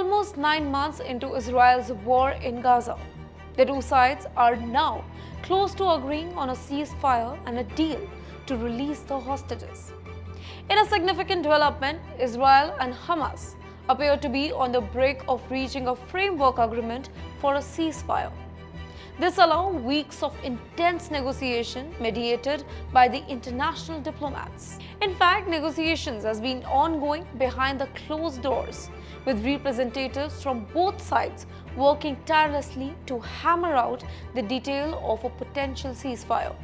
almost 9 months into Israel's war in Gaza. The two sides are now close to agreeing on a ceasefire and a deal to release the hostages. In a significant development, Israel and Hamas appear to be on the brink of reaching a framework agreement for a ceasefire. This allows weeks of intense negotiation mediated by the international diplomats. In fact, negotiations has been ongoing behind the closed doors, with representatives from both sides working tirelessly to hammer out the detail of a potential ceasefire.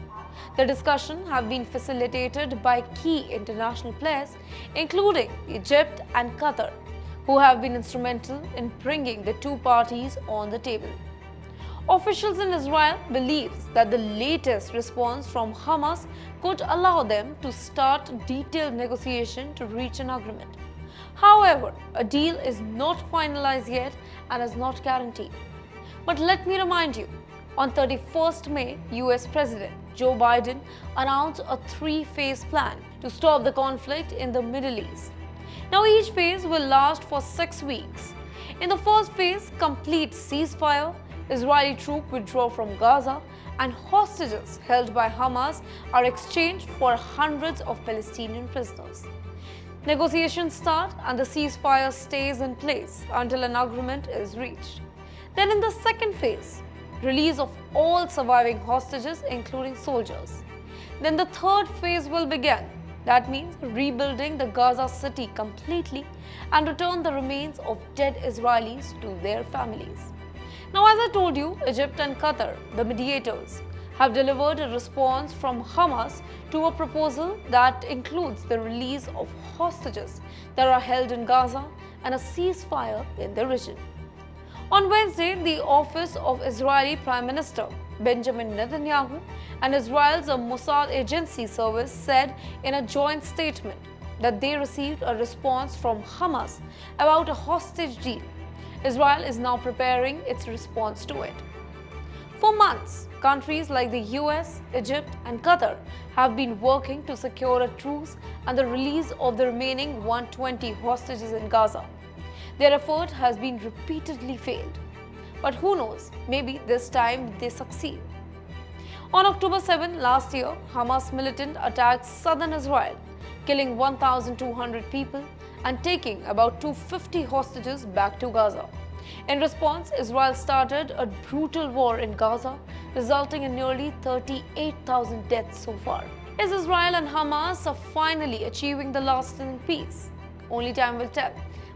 The discussion have been facilitated by key international players, including Egypt and Qatar, who have been instrumental in bringing the two parties on the table. Officials in Israel believe that the latest response from Hamas could allow them to start detailed negotiation to reach an agreement. However, a deal is not finalized yet and is not guaranteed. But let me remind you, on 31st May, US President Joe Biden announced a three-phase plan to stop the conflict in the Middle East. Now, each phase will last for 6 weeks. In the first phase, complete ceasefire, Israeli troops withdraw from Gaza, and hostages held by Hamas are exchanged for hundreds of Palestinian prisoners. Negotiations start and the ceasefire stays in place until an agreement is reached. Then in the second phase, release of all surviving hostages, including soldiers. Then the third phase will begin. That means rebuilding the Gaza city completely and return the remains of dead Israelis to their families. Now, as I told you, Egypt and Qatar, the mediators, have delivered a response from Hamas to a proposal that includes the release of hostages that are held in Gaza and a ceasefire in the region. On Wednesday, the office of Israeli Prime Minister Benjamin Netanyahu and Israel's Mossad agency service said in a joint statement that they received a response from Hamas about a hostage deal. Israel is now preparing its response to it. For months, countries like the US, Egypt, and Qatar have been working to secure a truce and the release of the remaining 120 hostages in Gaza. Their effort has been repeatedly failed. But who knows, maybe this time they succeed. On October 7 last year, Hamas militant attacked southern Israel, killing 1,200 people and taking about 250 hostages back to Gaza. In response, Israel started a brutal war in Gaza, resulting in nearly 38,000 deaths so far. Is Israel and Hamas finally achieving the lasting peace? Only time will tell.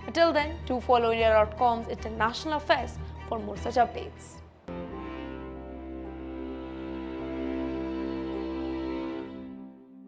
Until then, do follow India.com's international affairs for more such updates.